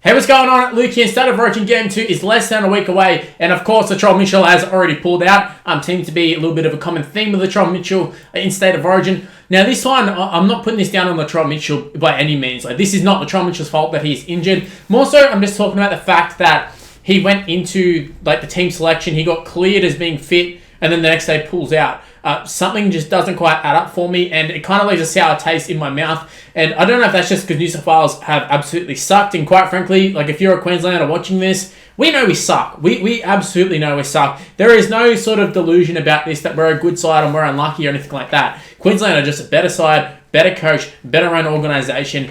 Hey, what's going on? Luke here. State of Origin Game 2 is less than a week away. And of course, Latrell Mitchell has already pulled out. Seems to be a little bit of a common theme with Latrell Mitchell in State of Origin. Now, this one, I'm not putting this down on Latrell Mitchell by any means. Like, this is not Latrell Mitchell's fault that he's injured. More so, I'm just talking about the fact that he went into the team selection. He got cleared as being fit, and then the next day pulls out. Something just doesn't quite add up for me, and it kind of leaves a sour taste in my mouth. And I don't know if that's just because New South Wales have absolutely sucked. And quite frankly, if you're a Queenslander watching this, we know we suck. We absolutely know we suck. There is no sort of delusion about this that we're a good side and we're unlucky or anything like that. Queensland are just a better side, better coach, better run organisation.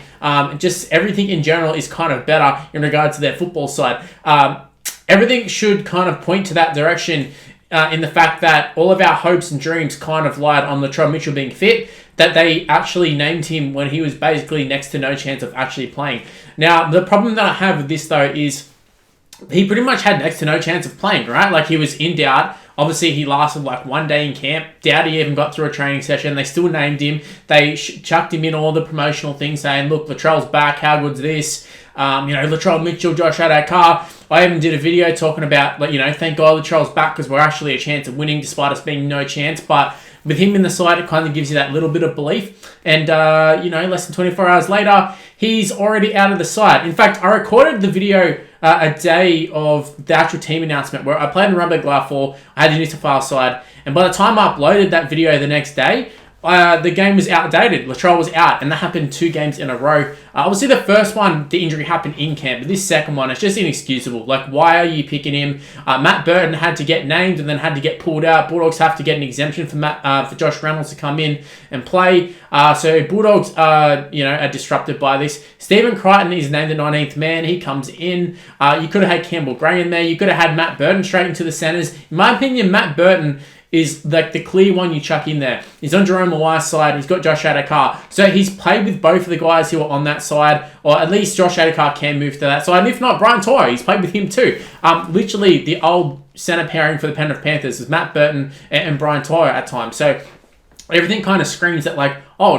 Just everything in general is kind of better in regard to their football side. Everything should kind of point to that direction. In the fact that all of our hopes and dreams kind of lied on Latrell Mitchell being fit, that they actually named him when he was basically next to no chance of actually playing. Now, the problem that I have with this, though, is he pretty much had next to no chance of playing, right? He was in doubt. Obviously, he lasted 1 day in camp. Doubt he even got through a training session. They still named him. They chucked him in all the promotional things saying, look, Latrell's back. How good's this? Latrell Mitchell, Josh Adokar. I even did a video talking about, thank God Latrell's back because we're actually a chance of winning despite us being no chance. But with him in the side, it kind of gives you that little bit of belief. And, less than 24 hours later, he's already out of the side. In fact, I recorded the video a day of the actual team announcement where I played in Rugby Glove 4. I had the New South Wales side. And by the time I uploaded that video the next day, the game was outdated. Latrell was out, and that happened 2 games in a row. Obviously, the first one, the injury happened in camp, but this second one, it's just inexcusable. Why are you picking him? Matt Burton had to get named and then had to get pulled out. Bulldogs have to get an exemption for Josh Reynolds to come in and play. So Bulldogs are disrupted by this. Stephen Crichton is named the 19th man. He comes in. You could have had Campbell Gray in there. You could have had Matt Burton straight into the centres. In my opinion, Matt Burton is the clear one you chuck in there. He's on Jerome Mawai's side. He's got Josh Adokar. So he's played with both of the guys who are on that side, or at least Josh Adokar can move to that side. And if not, Brian Toyer, he's played with him too. Literally, the old centre pairing for the Penrith Panthers is Matt Burton and Brian Toyer at times. So everything kind of screams that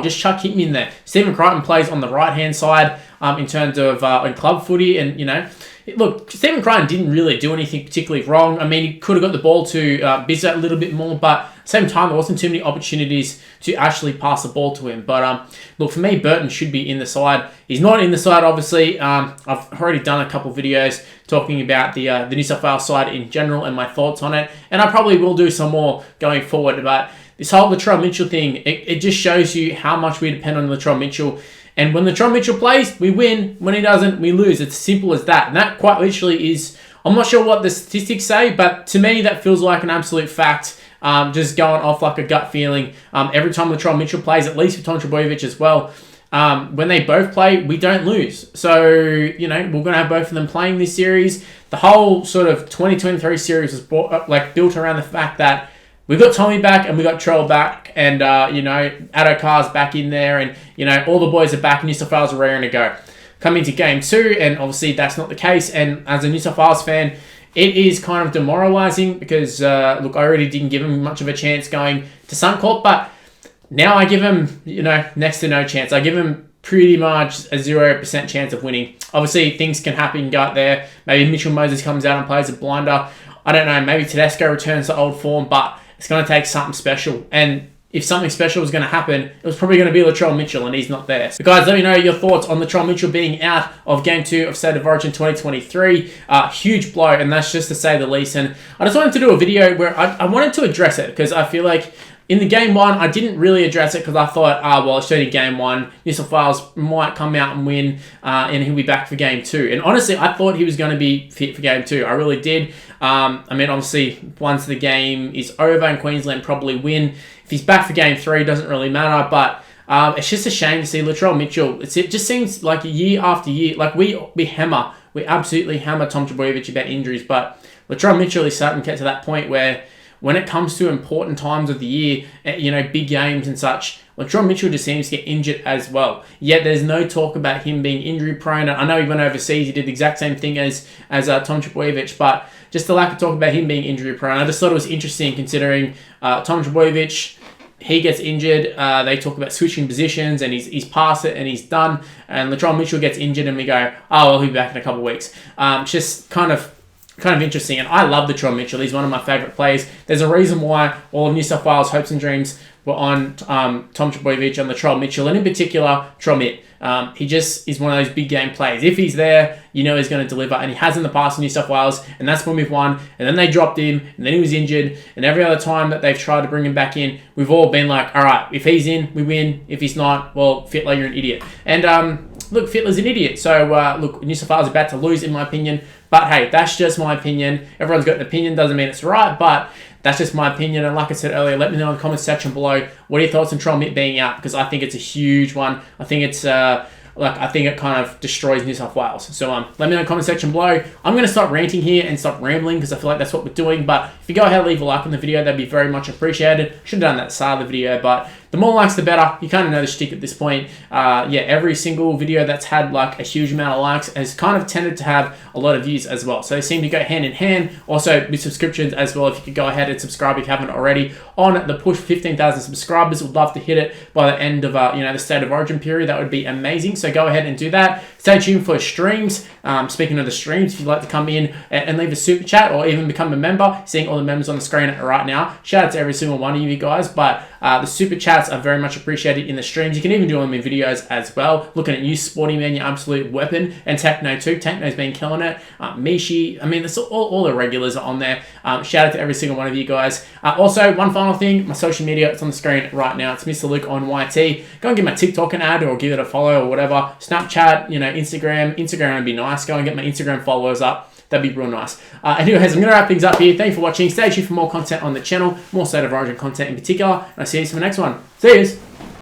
just chuck him in there. Stephen Crichton plays on the right-hand side in terms of in club footy, and look, Stephen Crichton didn't really do anything particularly wrong. I mean, he could have got the ball to Bizza a little bit more, but at the same time, there wasn't too many opportunities to actually pass the ball to him. But look, for me, Burton should be in the side. He's not in the side, obviously. I've already done a couple of videos talking about the New South Wales side in general and my thoughts on it, and I probably will do some more going forward. But this whole Latrell Mitchell thing, it just shows you how much we depend on Latrell Mitchell. And when Latrell Mitchell plays, we win. When he doesn't, we lose. It's as simple as that. And that quite literally is, I'm not sure what the statistics say, but to me, that feels like an absolute fact. Just going off like a gut feeling. Every time Latrell Mitchell plays, at least with Tom Trbojevic as well, when they both play, we don't lose. So, we're going to have both of them playing this series. The whole sort of 2023 series was built around the fact that we got Tommy back and we got Trell back, and Adokar's back in there, and all the boys are back. New South Wales are raring to go. Come into game 2, and obviously that's not the case. And as a New South Wales fan, it is kind of demoralising because I already didn't give him much of a chance going to Suncorp, but now I give him next to no chance. I give him pretty much a 0% chance of winning. Obviously things can happen. Go out there. Maybe Mitchell Moses comes out and plays a blinder. I don't know. Maybe Tedesco returns to old form, but it's going to take something special. And if something special was going to happen, it was probably going to be Latrell Mitchell, and he's not there. So guys, let me know your thoughts on Latrell Mitchell being out of Game 2 of State of Origin 2023. Huge blow, and that's just to say the least. And I just wanted to do a video where I wanted to address it, because I feel like in the Game 1, I didn't really address it because I thought, it's only Game 1. New South Wales might come out and win, and he'll be back for Game 2. And honestly, I thought he was going to be fit for Game 2. I really did. Obviously, once the game is over and Queensland probably win, if he's back for Game 3, it doesn't really matter. But it's just a shame to see Latrell Mitchell. It just seems like year after year, we absolutely hammer Tom Trbojevic about injuries. But Latrell Mitchell is starting to get to that point where, when it comes to important times of the year, big games and such, Latrell Mitchell just seems to get injured as well. Yet there's no talk about him being injury prone. I know he went overseas, he did the exact same thing as Tom Trbojevic, but just the lack of talk about him being injury prone, I just thought it was interesting considering Tom Trbojevic he gets injured. They talk about switching positions, and he's past it and he's done. And Latrell Mitchell gets injured, and we go, oh, well, he'll be back in a couple of weeks. Just kind of interesting. And I love Latrell Mitchell. He's one of my favourite players. There's a reason why all of New South Wales' hopes and dreams were on Tom Trbojevic and Latrell Mitchell, and in particular, Tromit. He just is one of those big game players. If he's there, you know he's going to deliver, and he has in the past in New South Wales, and that's when we've won. And then they dropped him, and then he was injured, and every other time that they've tried to bring him back in, we've all been like, all right, if he's in, we win. If he's not, well, Fittler, you're an idiot. And look, Fittler's an idiot. So look, New South Wales are about to lose, in my opinion. But hey, that's just my opinion. Everyone's got an opinion, doesn't mean it's right, but that's just my opinion. And like I said earlier, let me know in the comments section below, what are your thoughts on Latrell Mitchell being out? Because I think it's a huge one. I think it's I think it kind of destroys New South Wales. So let me know in the comment section below. I'm going to stop ranting here and stop rambling because I feel like that's what we're doing. But if you go ahead and leave a like on the video, that'd be very much appreciated. Should have done that at the start of the video, but the more likes, the better. You kind of know the shtick at this point. Yeah, every single video that's had like a huge amount of likes has kind of tended to have a lot of views as well. So they seem to go hand in hand. Also with subscriptions as well. If you could go ahead and subscribe if you haven't already. On the push for 15,000 subscribers, would love to hit it by the end of the State of Origin period. That would be amazing. So go ahead and do that. Stay tuned for streams. Speaking of the streams, if you'd like to come in and leave a super chat or even become a member, seeing all the members on the screen right now. Shout out to every single one of you guys. But the super chats are very much appreciated in the streams. You can even do them in videos as well. Looking at you, Sporty Man, your absolute weapon, and Techno too. Techno's been killing it. Mishi, I mean, that's all the regulars are on there. Shout out to every single one of you guys. Also, one final thing, my social media, it's on the screen right now. It's Mr. Luke on YT. Go and give my TikTok an ad or give it a follow or whatever. Snapchat, Instagram. Instagram would be nice. Go and get my Instagram followers up. That'd be real nice. Anyways, I'm going to wrap things up here. Thank you for watching. Stay tuned for more content on the channel, more State of Origin content in particular. And I'll see you in the next one. See yous.